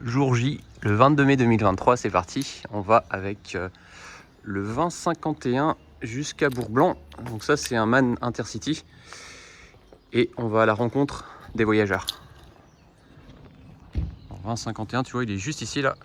Jour J, le 22 mai 2023, c'est parti. On va avec le 2051 jusqu'à Bourg-Blanc. Donc ça, c'est un Man Intercity. Et on va à la rencontre des voyageurs. Alors 2051, tu vois, il est juste ici, là.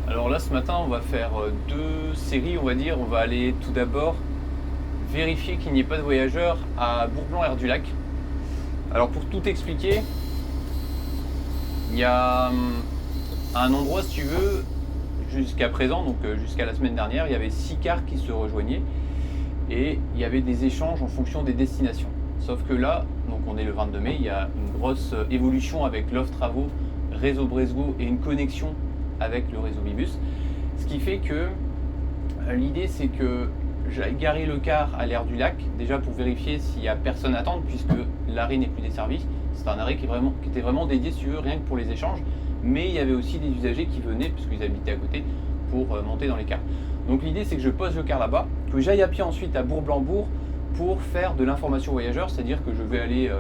Alors là, ce matin, on va faire deux séries, on va dire. On va aller tout d'abord vérifier qu'il n'y ait pas de voyageurs à Bourg-Blanc-Aire-du-Lac. Alors pour tout expliquer, il y a un endroit, si tu veux, jusqu'à présent, donc jusqu'à la semaine dernière, il y avait 6 cars qui se rejoignaient et il y avait des échanges en fonction des destinations. Sauf que là, donc on est le 22 mai, il y a une grosse évolution avec l'offre travaux, réseau Bresgo et une connexion avec le réseau Bibus. Ce qui fait que l'idée, c'est que j'aille garer le car à l'aire du lac, déjà pour vérifier s'il n'y a personne à attendre, puisque l'arrêt n'est plus desservi. C'est un arrêt qui était vraiment dédié, si tu veux, rien que pour les échanges. Mais il y avait aussi des usagers qui venaient, puisqu'ils habitaient à côté, pour monter dans les cars. Donc l'idée, c'est que je pose le car là-bas, que j'aille à pied ensuite à Bourg-Blanc-Bourg pour faire de l'information voyageur, c'est-à-dire que je vais aller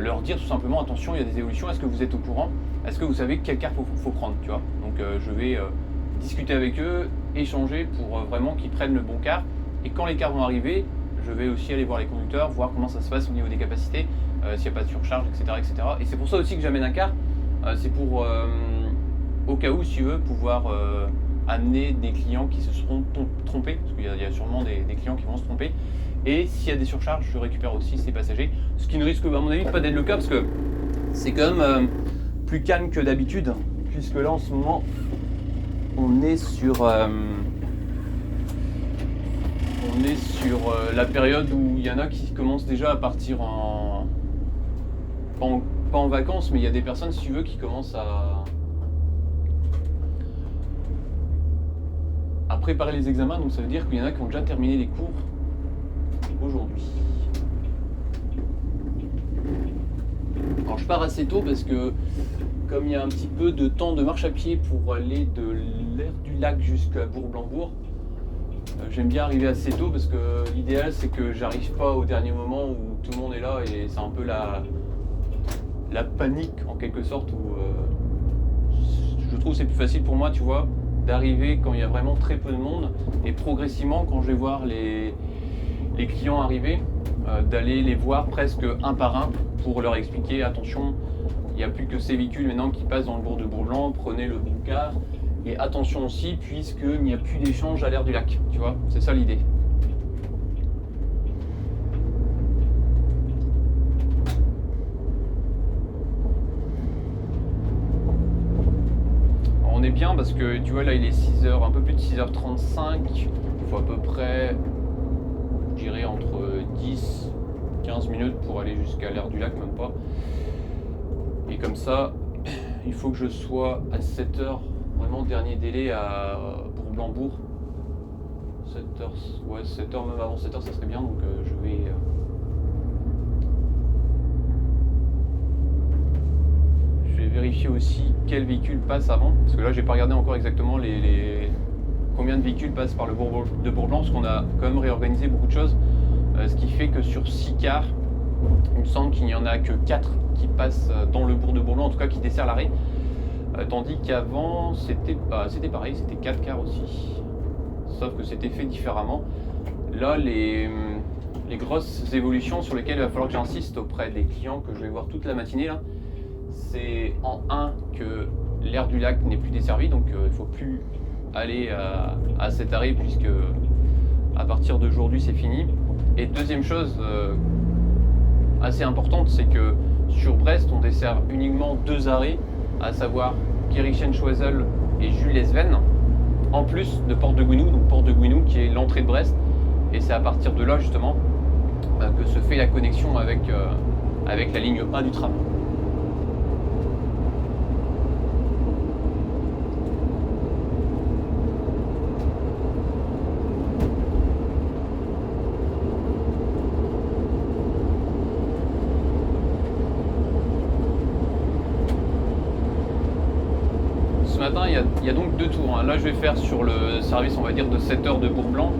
leur dire tout simplement, attention, il y a des évolutions, est-ce que vous êtes au courant? Est-ce que vous savez quel car faut prendre, tu vois? Donc je vais discuter avec eux, échanger pour vraiment qu'ils prennent le bon car. Et quand les cars vont arriver, je vais aussi aller voir les conducteurs, voir comment ça se passe au niveau des capacités, s'il n'y a pas de surcharge, etc., etc. Et c'est pour ça aussi que j'amène un car. C'est pour, au cas où, si tu veux, pouvoir amener des clients qui se seront trompés, parce qu'il y a sûrement des clients qui vont se tromper. Et s'il y a des surcharges, je récupère aussi ces passagers. Ce qui ne risque, à mon avis, pas d'être le cas, parce que c'est quand même plus calme que d'habitude, puisque là, en ce moment, on est sur la période où il y en a qui commencent déjà à partir pas en vacances, mais il y a des personnes, si tu veux, qui commencent à préparer les examens. Donc ça veut dire qu'il y en a qui ont déjà terminé les cours aujourd'hui. Alors je pars assez tôt parce que comme il y a un petit peu de temps de marche à pied pour aller de l'aire du lac jusqu'à Bourg-Blanc-Bourg, j'aime bien arriver assez tôt parce que l'idéal, c'est que j'arrive pas au dernier moment où tout le monde est là et c'est un peu la panique en quelque sorte, où je trouve que c'est plus facile pour moi, tu vois, d'arriver quand il y a vraiment très peu de monde, et progressivement, quand je vais voir les clients arriver, d'aller les voir presque un par un pour leur expliquer, attention, il n'y a plus que ces véhicules maintenant qui passent dans le bourg de Bourg-Blanc, prenez le bon car, et attention aussi, puisqu'il n'y a plus d'échange à l'aire du lac, tu vois, c'est ça l'idée. On est bien parce que tu vois, là il est 6h, un peu plus de 6h35, il faut à peu près, je dirais, entre 10-15 minutes pour aller jusqu'à l'aire du lac, même pas. Et comme ça, il faut que je sois à 7h, vraiment dernier délai à Bourg-Blanc-Bourg. 7h, ouais, 7h, même avant 7h, ça serait bien. Donc je vais vérifier aussi quel véhicule passe avant, parce que là j'ai pas regardé encore exactement combien de véhicules passent par le bourg de Bourg-Blanc, parce qu'on a quand même réorganisé beaucoup de choses, ce qui fait que sur 6 cars, il me semble qu'il n'y en a que 4 qui passent dans le bourg de Bourg-Blanc, en tout cas qui desserrent l'arrêt, tandis qu'avant c'était pareil, c'était 4 cars aussi, sauf que c'était fait différemment. Là les grosses évolutions sur lesquelles il va falloir que j'insiste auprès des clients que je vais voir toute la matinée là, c'est en 1 que l'aire du lac n'est plus desservie, donc il ne faut plus aller à cet arrêt puisque à partir d'aujourd'hui c'est fini. Et deuxième chose assez importante, c'est que sur Brest on dessert uniquement 2 arrêts, à savoir Kirichen-Choiseul et Jules-Lesven, en plus de Porte de Gouinou, donc Porte de Gouinou qui est l'entrée de Brest, et c'est à partir de là justement que se fait la connexion avec la ligne 1 du tram. Ce matin, il y a donc 2 tours. Là, je vais faire sur le service, on va dire, de 7 heures de Bourg-Blanc.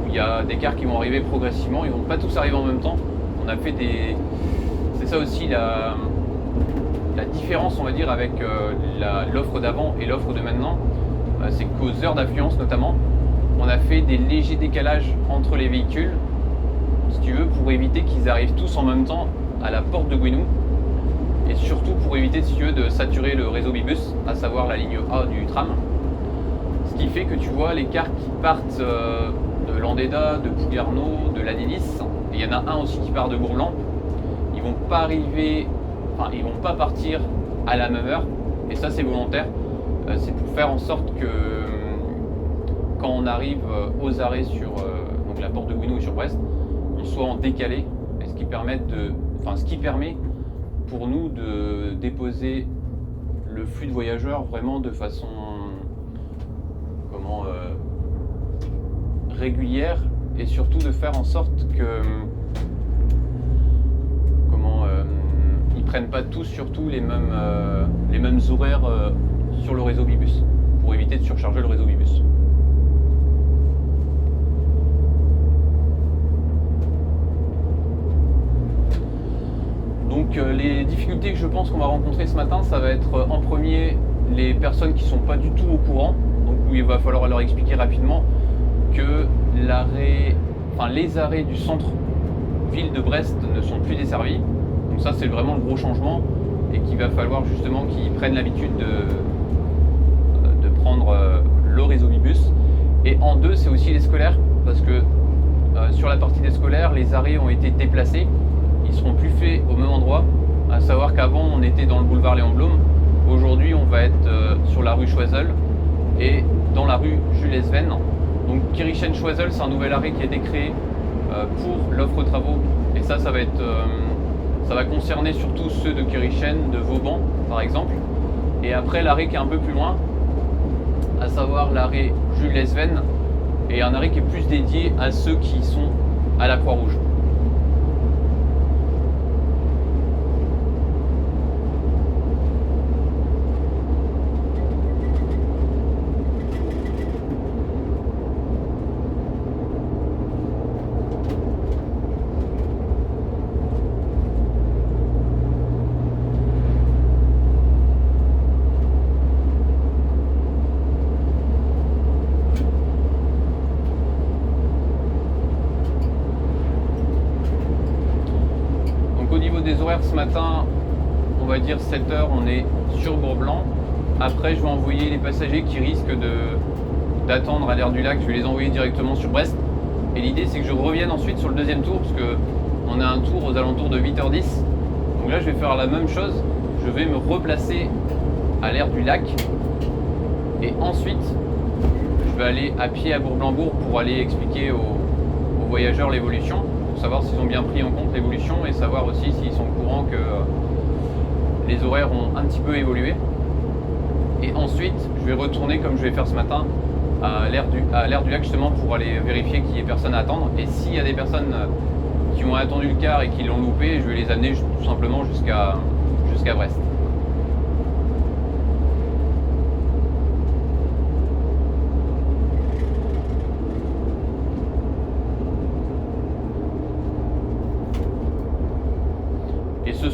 Il y a des cars qui vont arriver progressivement, ils vont pas tous arriver en même temps. On a fait des... C'est ça aussi la différence, on va dire, avec l'offre d'avant et l'offre de maintenant. C'est qu'aux heures d'affluence notamment, on a fait des légers décalages entre les véhicules, si tu veux, pour éviter qu'ils arrivent tous en même temps à la porte de Gouinou. Et surtout pour éviter, si tu veux, de saturer le réseau Bibus, à savoir la ligne A du tram. Ce qui fait que tu vois les cars qui partent de Landéda, de Pougarneau, de Lannilis, et il y en a un aussi qui part de Bourg-Blanc, ils vont pas arriver, enfin ils vont pas partir à la même heure, et ça c'est volontaire, c'est pour faire en sorte que quand on arrive aux arrêts sur donc la porte de Gouinou et sur Brest, on soit en décalé, et ce qui permet pour nous de déposer le flux de voyageurs vraiment de façon régulière, et surtout de faire en sorte que ils prennent pas tous surtout les mêmes horaires sur le réseau Bibus, pour éviter de surcharger le réseau Bibus. Donc les difficultés que je pense qu'on va rencontrer ce matin, ça va être en premier les personnes qui ne sont pas du tout au courant, donc où il va falloir leur expliquer rapidement que les arrêts du centre-ville de Brest ne sont plus desservis. Donc ça c'est vraiment le gros changement, et qu'il va falloir justement qu'ils prennent l'habitude de prendre le réseau Bibus. Et en 2, c'est aussi les scolaires, parce que sur la partie des scolaires, les arrêts ont été déplacés. Ils seront plus faits au même endroit, à savoir qu'avant on était dans le boulevard Léon Blum. Aujourd'hui on va être sur la rue Choiseul et dans la rue Jules-Lesven. Donc Kirichen-Choiseul, c'est un nouvel arrêt qui a été créé pour l'offre travaux, et ça va concerner surtout ceux de Kirichen, de Vauban par exemple. Et après l'arrêt qui est un peu plus loin, à savoir l'arrêt Jules-Lesven, et un arrêt qui est plus dédié à ceux qui sont à la Croix-Rouge. Des horaires ce matin, on va dire 7h, on est sur Bourg-Blanc. Après je vais envoyer les passagers qui risquent d'attendre à l'aire du lac, je vais les envoyer directement sur Brest. Et l'idée c'est que je revienne ensuite sur le deuxième tour, parce que on a un tour aux alentours de 8h10. Donc là je vais faire la même chose, je vais me replacer à l'aire du lac, et ensuite je vais aller à pied à Bourg-Blanc-Bourg pour aller expliquer aux voyageurs l'évolution, pour savoir s'ils ont bien pris en compte l'évolution, et savoir aussi s'ils sont au courant que les horaires ont un petit peu évolué. Et ensuite je vais retourner, comme je vais faire ce matin, à l'aire du lac justement, pour aller vérifier qu'il n'y ait personne à attendre, et s'il y a des personnes qui ont attendu le car et qui l'ont loupé, je vais les amener tout simplement jusqu'à Brest.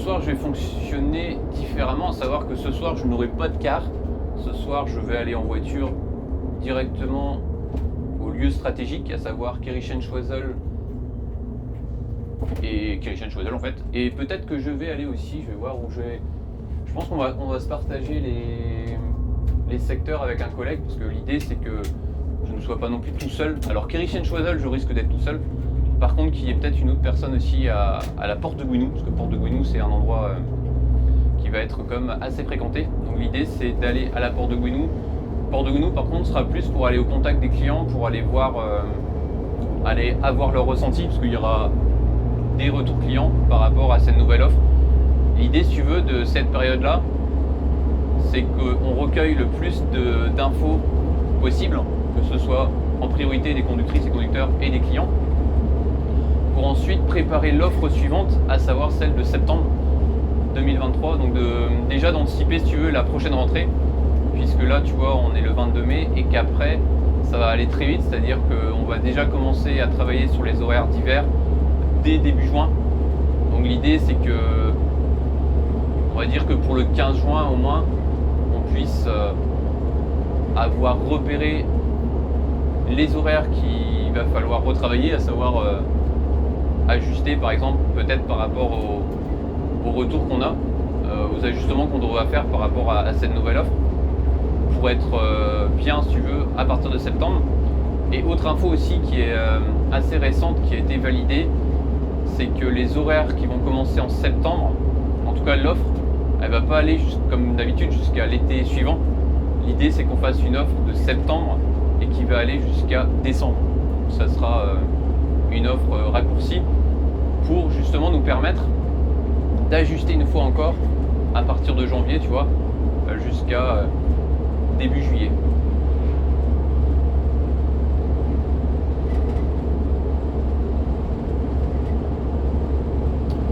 soir je vais fonctionner différemment, à savoir que ce soir je n'aurai pas de car. Ce soir je vais aller en voiture directement au lieu stratégique, à savoir Kirchen-Choiseul et Kirchen-Choiseul en fait. Et peut-être que je vais aller aussi, je vais voir où je vais. Je pense qu'on va se partager les secteurs avec un collègue, parce que l'idée c'est que je ne sois pas non plus tout seul. Alors Kirchen-Choiseul, je risque d'être tout seul. Par contre, qu'il y ait peut-être une autre personne aussi à la Porte de Gouinou, parce que Porte de Gouinou c'est un endroit qui va être comme assez fréquenté. Donc l'idée c'est d'aller à la Porte de Gouinou. Porte de Gouinou par contre sera plus pour aller au contact des clients, pour aller voir, aller avoir leur ressenti, parce qu'il y aura des retours clients par rapport à cette nouvelle offre. L'idée, si tu veux, de cette période-là, c'est qu'on recueille le plus d'infos possible, que ce soit en priorité des conductrices et conducteurs et des clients, pour ensuite préparer l'offre suivante, à savoir celle de septembre 2023. Donc déjà d'anticiper, si tu veux, la prochaine rentrée, puisque là, tu vois, on est le 22 mai et qu'après, ça va aller très vite, c'est-à-dire qu'on va déjà commencer à travailler sur les horaires d'hiver dès début juin. Donc l'idée, c'est que, on va dire que pour le 15 juin au moins, on puisse avoir repéré les horaires qu'il va falloir retravailler, à savoir ajuster par exemple, peut-être par rapport au retour qu'on a, aux ajustements qu'on devra faire par rapport à cette nouvelle offre, pour être bien, si tu veux, à partir de septembre. Et autre info aussi qui est assez récente, qui a été validée, c'est que les horaires qui vont commencer en septembre, en tout cas l'offre, elle va pas aller comme d'habitude jusqu'à l'été suivant. L'idée c'est qu'on fasse une offre de septembre et qui va aller jusqu'à décembre. Ça sera une offre raccourcie pour justement nous permettre d'ajuster une fois encore à partir de janvier, tu vois, jusqu'à début juillet.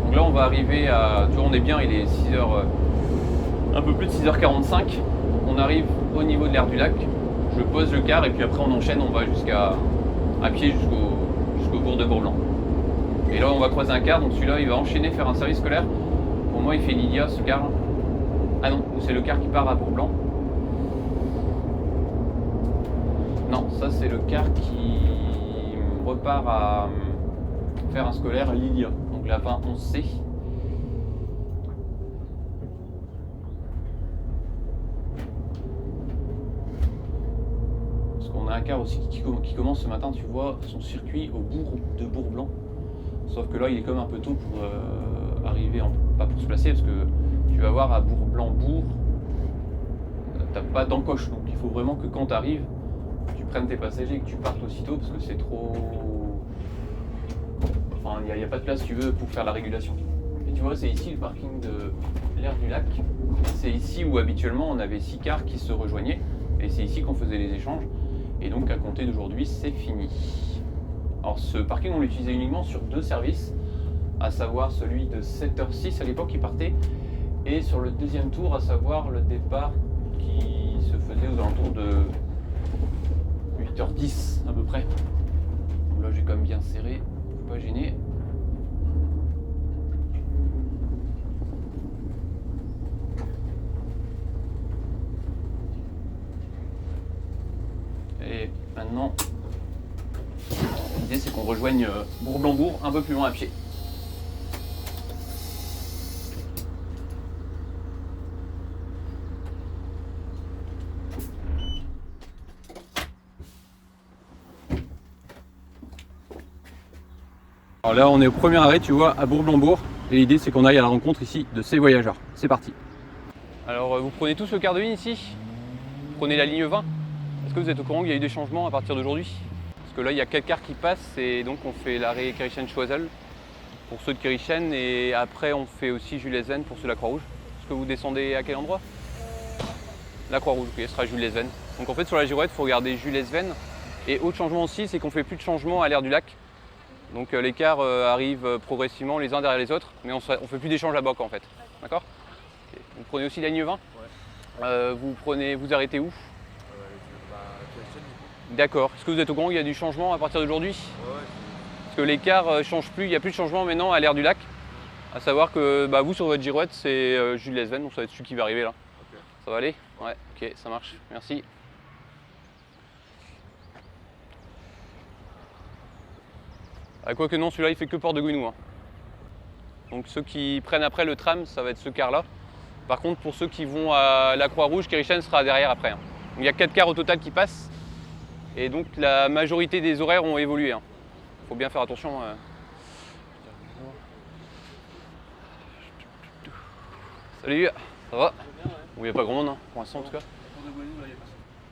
Donc là on va arriver à, tu vois, on est bien, il est 6h, un peu plus de 6h45. On arrive au niveau de l'aire du lac, je pose le car et puis après on enchaîne, on va à pied jusqu'au bourg de Bourg-Blanc. Et là on va croiser un car, donc celui-là il va enchaîner, faire un service scolaire. Pour moi il fait Lydia ce car. Ah non, c'est le car qui part à Bourg-Blanc. Non, ça c'est le car qui repart à faire un scolaire à Lydia, donc la 2011C. Parce qu'on a un car aussi qui commence ce matin, tu vois, son circuit au bourg de Bourg-Blanc. Sauf que là il est comme un peu tôt pour arriver, pas pour se placer, parce que tu vas voir à Bourg-Blanc-Bourg, t'as pas d'encoche, donc il faut vraiment que quand tu arrives, tu prennes tes passagers et que tu partes aussitôt, parce que c'est trop... Enfin, il n'y a pas de place, si tu veux, pour faire la régulation. Et tu vois, c'est ici le parking de l'aire du lac. C'est ici où habituellement on avait 6 cars qui se rejoignaient, et c'est ici qu'on faisait les échanges. Et donc à compter d'aujourd'hui, c'est fini. Alors ce parking, on l'utilisait uniquement sur 2 services, à savoir celui de 7h06 à l'époque qui partait, et sur le deuxième tour, à savoir le départ qui se faisait aux alentours de 8h10 à peu près. Donc là j'ai quand même bien serré, faut pas gêner. Et maintenant, l'idée c'est qu'on rejoigne Bourg-Blanc-Bourg un peu plus loin à pied. Alors là on est au premier arrêt, tu vois, à Bourg-Blanc-Bourg, et l'idée c'est qu'on aille à la rencontre ici de ces voyageurs. C'est parti. Alors vous prenez tous le quart de ligne ici, vous prenez la ligne 20. Est-ce que vous êtes au courant qu'il y a eu des changements à partir d'aujourd'hui? Parce que là il y a 4 cars qui passent et donc on fait l'arrêt Kirchen-Choiseul pour ceux de Kirchen et après on fait aussi Jules-Lesven pour ceux de la Croix-Rouge. Est-ce que vous descendez à quel endroit? La Croix-Rouge, ok, ce sera Jules-Lesven. Donc en fait sur la girouette il faut regarder Jules-Lesven. Et autre changement aussi c'est qu'on fait plus de changements à l'aire du lac. Donc les cars arrivent progressivement les uns derrière les autres, mais on ne fait plus d'échange à boc en fait. D'accord? Okay. Vous prenez aussi la ligne 20? Ouais. Vous arrêtez où? D'accord. Est-ce que vous êtes au courant qu'il y a du changement à partir d'aujourd'hui? Ouais. Parce que les cars ne changent plus, il n'y a plus de changement maintenant à l'aire du lac. À savoir que vous sur votre girouette c'est Jules Lesven, donc ça va être celui qui va arriver là. Ok. Ça va aller? Ouais, ok, ça marche, merci. Quoique non, celui-là il fait que Port de Gouinou. Hein. Donc ceux qui prennent après le tram, ça va être ce car-là. Par contre, pour ceux qui vont à la Croix-Rouge, Kirichen sera derrière après. Hein. Donc, il y a 4 cars au total qui passent. Et donc la majorité des horaires ont évolué. Hein. Faut bien faire attention. Salut, ça va? Bon, il n'y a pas grand monde hein, pour l'instant en tout cas.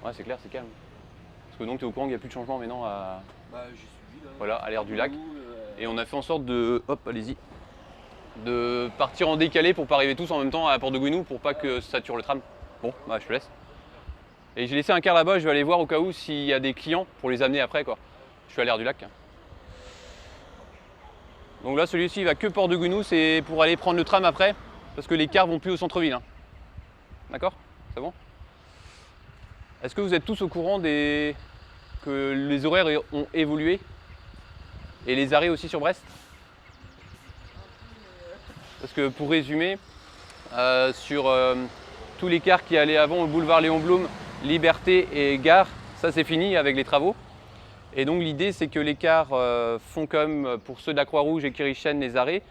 Ouais, c'est clair, c'est calme. Parce que donc tu es au courant qu'il n'y a plus de changement maintenant à, voilà, à l'aire du lac. Et on a fait en sorte de, hop, allez-y, de partir en décalé pour pas arriver tous en même temps à la Porte de Gouinou pour pas que ça sature le tram. Bon, je te laisse. Et j'ai laissé un car là-bas, je vais aller voir au cas où s'il y a des clients pour les amener après quoi. Je suis à l'aire du lac. Donc là celui-ci il va que Porte de Gouinou, c'est pour aller prendre le tram après, parce que les cars vont plus au centre-ville. Hein. D'accord? C'est bon? Est-ce que vous êtes tous au courant que les horaires ont évolué? Et les arrêts aussi sur Brest? Parce que pour résumer, sur tous les cars qui allaient avant au boulevard Léon Blum, Liberté et Gare, ça c'est fini avec les travaux. Et donc l'idée c'est que les cars font comme pour ceux de la Croix-Rouge et Kirichen les arrêts.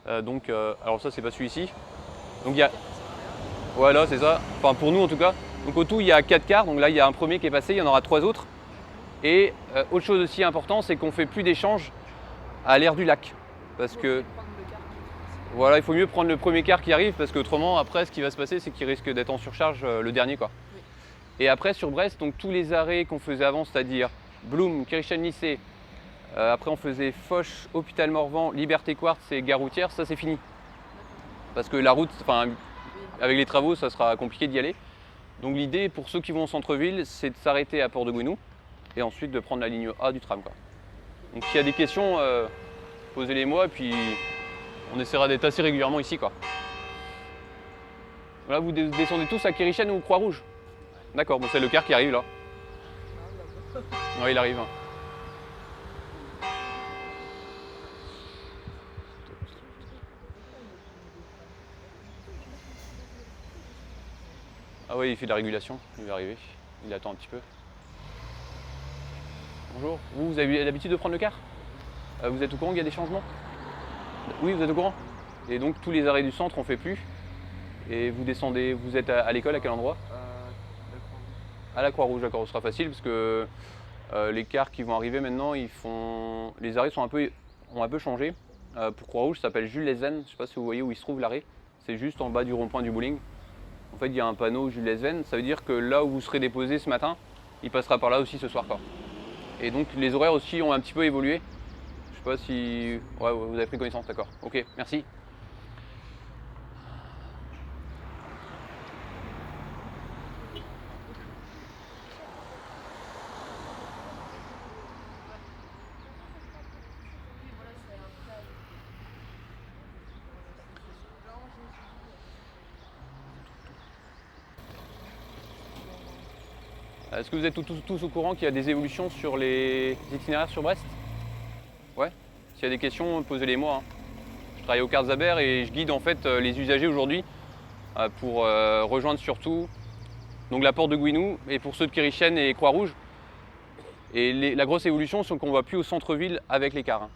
Alors ça c'est pas celui-ci. Donc il y a... Voilà c'est ça, enfin pour nous en tout cas. Donc au tout il y a 4 cars, donc là il y a un premier qui est passé, il y en aura 3 autres. Et autre chose aussi important, c'est qu'on ne fait plus d'échange à l'aire du lac. Parce que voilà, il faut mieux prendre le premier car qui arrive parce qu'autrement après ce qui va se passer c'est qu'il risque d'être en surcharge le dernier quoi. Oui. Et après sur Brest, donc tous les arrêts qu'on faisait avant, c'est-à-dire Blum, Kirichen Lycée, après on faisait Foch, Hôpital Morvan, Liberté Quartz et Gare Routière, ça c'est fini. Parce que la route, avec les travaux ça sera compliqué d'y aller. Donc l'idée pour ceux qui vont au centre-ville, c'est de s'arrêter à Port de Gouinou et ensuite de prendre la ligne A du tram quoi. Donc s'il y a des questions, posez-les moi et puis on essaiera d'être assez régulièrement ici quoi. Là vous descendez tous à Kirichen ou Croix-Rouge? D'accord, bon c'est le car qui arrive là. Ouais il arrive. Ah oui il fait de la régulation, il va arriver, il attend un petit peu. Bonjour, vous avez l'habitude de prendre le car? Vous êtes au courant qu'il y a des changements? Oui, vous êtes au courant? Et donc tous les arrêts du centre on fait plus. Et vous descendez, vous êtes à l'école à quel endroit? À la Croix-Rouge, d'accord, ce sera facile parce que les cars qui vont arriver maintenant, les arrêts ont un peu changé. Pour Croix-Rouge, ça s'appelle Jules Lesven, je ne sais pas si vous voyez où il se trouve l'arrêt. C'est juste en bas du rond-point du bowling. En fait, il y a un panneau Jules Lesven, ça veut dire que là où vous serez déposé ce matin, il passera par là aussi ce soir. Quoi. Et donc les horaires aussi ont un petit peu évolué. Je sais pas si... Ouais, vous avez pris connaissance, d'accord. Ok, merci. Est-ce que vous êtes tous au courant qu'il y a des évolutions sur les itinéraires sur Brest? Ouais. S'il y a des questions, posez-les moi. Hein. Je travaille au Quart Zabert et je guide en fait les usagers aujourd'hui pour rejoindre surtout donc, la Porte de Gouinou et pour ceux de Kirichen et Croix-Rouge. Et la grosse évolution, c'est qu'on ne va plus au centre-ville avec les cars. Hein.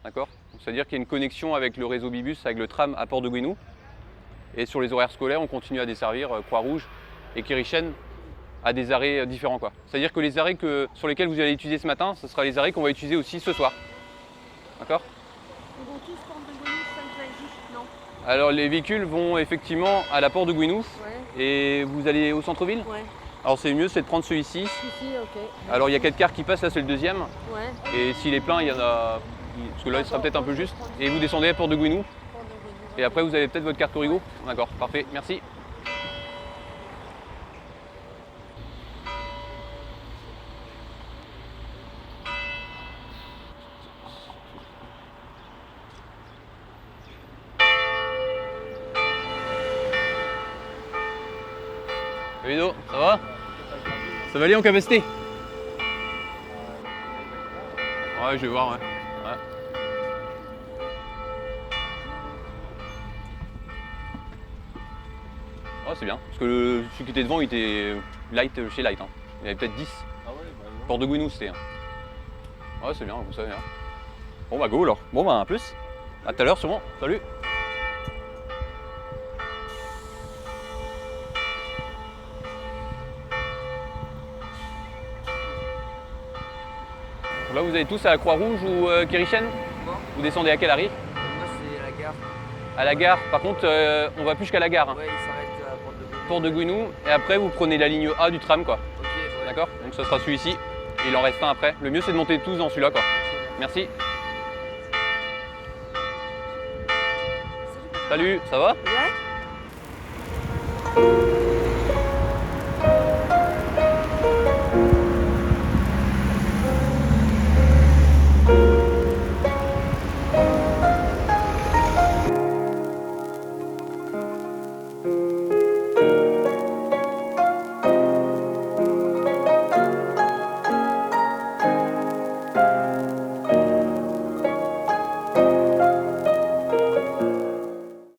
D'accord? C'est-à-dire qu'il y a une connexion avec le réseau Bibus, avec le tram à Porte de Gouinou. Et sur les horaires scolaires, on continue à desservir Croix-Rouge et Kirichen à des arrêts différents. C'est-à-dire que les arrêts sur lesquels vous allez utiliser ce matin, ce sera les arrêts qu'on va utiliser aussi ce soir. D'accord? Ils vont tous Porte de Gouinou, ça me fait juste, non? Alors les véhicules vont effectivement à la Porte de Gouinou. Ouais. Et vous allez au centre-ville? Ouais. Alors c'est mieux, c'est de prendre celui-ci. Ici, ok. Alors il y a 4 cars qui passent, là c'est le deuxième. Ouais. Et s'il est plein, il y en a... Parce que là il sera peut-être un peu juste. Et vous descendez à Porte de Gouinou. Et après vous avez peut-être votre carte Origo. D'accord, parfait, merci. Salut Ludo, ça va? Ça va aller en capacité? Ouais, je vais voir, ouais. Oh, c'est bien. Parce que celui qui était devant, il était light chez Light. Hein. Il y avait peut-être 10. Ah ouais, bah non. Porte de Gouinou, c'était. Ouais, c'est bien, vous savez. Hein. Bon, bah, go alors. Bon, bah, à plus. À tout à l'heure, sûrement. Salut. Là, vous allez tous à la Croix-Rouge ou Kérichen? Moi, Vous descendez à quelle arrive? moi c'est la gare. À la gare. Par contre, on va plus jusqu'à la gare. Hein. Ouais, il s'arrête à Porte de Gouinou. Porte de Gouinou. Et après, vous prenez la ligne A du tram, quoi. Ok, ouais. D'accord? Donc, ça sera celui-ci. Et il en reste un après. Le mieux, c'est de monter tous dans celui-là, quoi. Merci. Salut, ça va? Ouais.